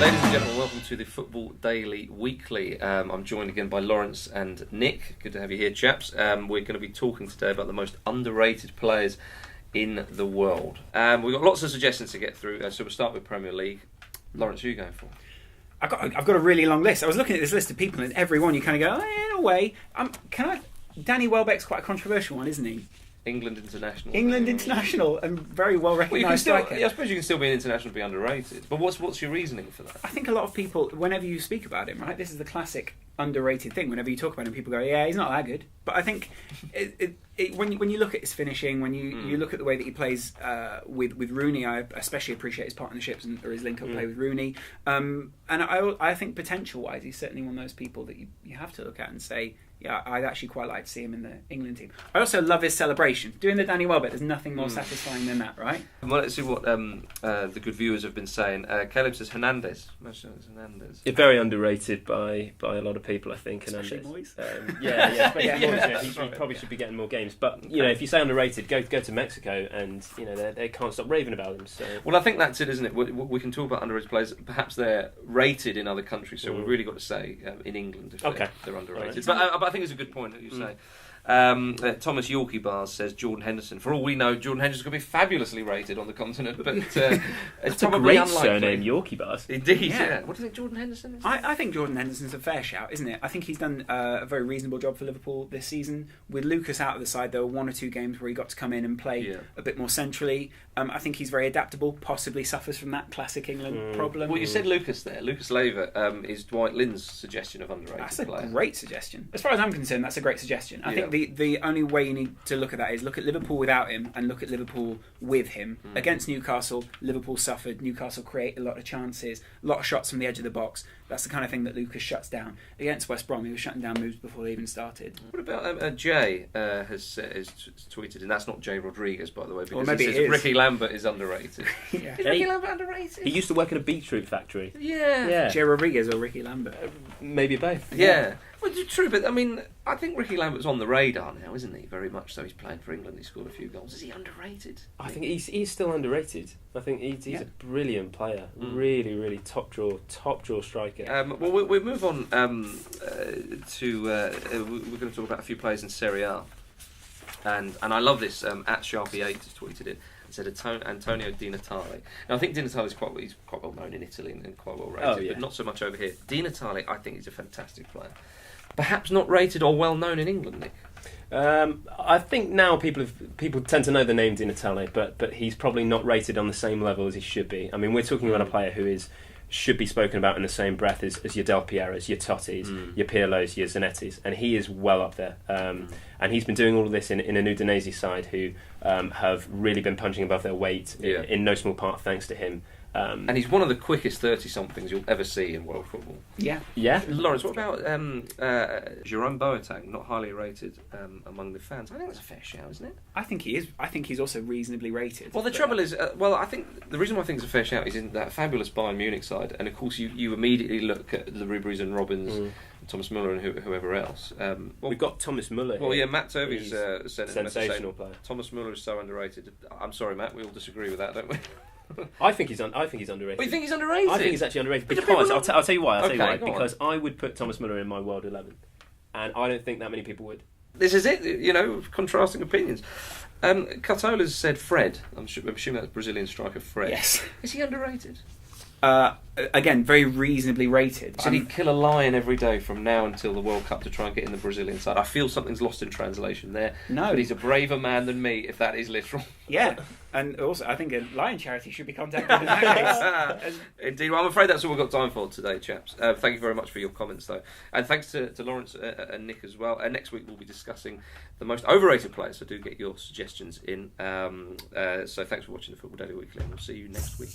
Ladies and gentlemen, welcome to the Football Daily Weekly. I'm joined again by Lawrence and Nick. Good to have you here, chaps. We're going to be talking today about the most underrated players in the world. We've got lots of suggestions to get through, so we'll start with Premier League. Lawrence, who are you going for? I've got a really long list. I was looking at this list of people, and every one you kind of go, in a way. Danny Welbeck's quite a controversial one, isn't he? England international. And very well recognised striker. I suppose you can still be an international and be underrated. But what's your reasoning for that? I think a lot of people, whenever you speak about him, right, this is the classic underrated thing. Whenever you talk about him, people go, yeah, he's not that good. But I think when you look at his finishing, when you look at the way that he plays with Rooney, I especially appreciate his partnerships or his link-up play with Rooney. And I think potential-wise, he's certainly one of those people that you have to look at and say, yeah, I'd actually quite like to see him in the England team. I also love his celebration. Doing the Danny Welbeck, there's nothing more satisfying than that, right? Well, let's see what the good viewers have been saying. Caleb says Hernandez. Hernandez. It's very underrated by a lot of people, I think. Especially Hernandez. Moyes. Especially Moyes. He probably should be getting more games. But if you say underrated, go to Mexico, and they can't stop raving about him. So. Well, I think that's it, isn't it? We can talk about underrated players. Perhaps they're rated in other countries, so we've really got to say in England if they're underrated. Right. But I think it's a good point that you say. Thomas Yorkie Bars says Jordan Henderson. For all we know, Jordan Henderson's going to be fabulously rated on the continent, but it's probably unlikely. Surname, Yorkie Bars. Indeed, yeah. What do you think Jordan Henderson is? I think Jordan Henderson's a fair shout, isn't it? I think he's done a very reasonable job for Liverpool this season. With Lucas out of the side, there were one or two games where he got to come in and play a bit more centrally. I think he's very adaptable, possibly suffers from that classic England problem. Well, you said Lucas there. Lucas Leiva is Dwight Lynn's suggestion of underrated That's a player. great suggestion. As far as I'm concerned, that's a great suggestion. I think the only way you need to look at that is look at Liverpool without him and look at Liverpool with him. Against Newcastle, Liverpool suffered. Newcastle create a lot of chances, a lot of shots from the edge of the box. That's the kind of thing that Lucas shuts down. Against West Brom, he was shutting down moves before they even started. What about Jay has tweeted, and that's not Jay Rodriguez, by the way, because maybe he says Ricky Lambert is underrated. Yeah. Is Ricky Lambert underrated? He used to work in a beetroot factory. Yeah. Jay Rodriguez or Ricky Lambert? Maybe both. Yeah. Well, it's true, but I mean, I think Ricky Lambert's on the radar now, isn't he? Very much so. He's playing for England. He scored a few goals. Is he underrated? I think he's still underrated. I think he's a brilliant player. Really, really top draw striker. Well, we'll move on to we're going to talk about a few players in Serie A, and I love this. At Sharpie8 has tweeted it. Said Antonio Di Natale. Now I think Di Natale is quite well known in Italy and quite well rated, but not so much over here. Di Natale, I think, is a fantastic player. Perhaps not rated or well known in England, Nick. I think now people tend to know the name Di Natale, but he's probably not rated on the same level as he should be. I mean, we're talking about a player who should be spoken about in the same breath as your Del Pieros, your Tottis, your Pirlos, your Zanettis, and he is well up there. And he's been doing all of this in a Udinese side who have really been punching above their weight in no small part thanks to him. And he's one of the quickest 30-somethings you'll ever see in world football. Yeah. Lawrence, what about Jerome Boateng? Not highly rated among the fans. I think that's a fair shout, isn't it? I think he is. I think he's also reasonably rated. Well, the trouble is, I think the reason why I think it's a fair shout is in that fabulous Bayern Munich side, and of course you immediately look at the Ribéry's and Robins, Thomas Müller and whoever else. We've got Thomas Müller. Well, Matt Tovey's said sensational player. Thomas Müller is so underrated. I'm sorry, Matt. We all disagree with that, don't we? I think he's underrated. Well, you think he's underrated? I think he's actually underrated because I'll tell you why. Because on. I would put Thomas Müller in my world 11, and I don't think that many people would. This is it. Contrasting opinions. Cartola's said Fred. I'm assuming that's Brazilian striker Fred. Yes. Is he underrated? Again, very reasonably rated. Should he kill a lion every day from now until the World Cup to try and get in the Brazilian side? I feel something's lost in translation there. No. But he's a braver man than me, if that is literal. Yeah. And also, I think a lion charity should be contacted in that case. Indeed. Well, I'm afraid that's all we've got time for today, chaps. Thank you very much for your comments, though. And thanks to Lawrence and Nick as well. Next week, we'll be discussing the most overrated players, so do get your suggestions in. So thanks for watching the Football Daily Weekly, and we'll see you next week.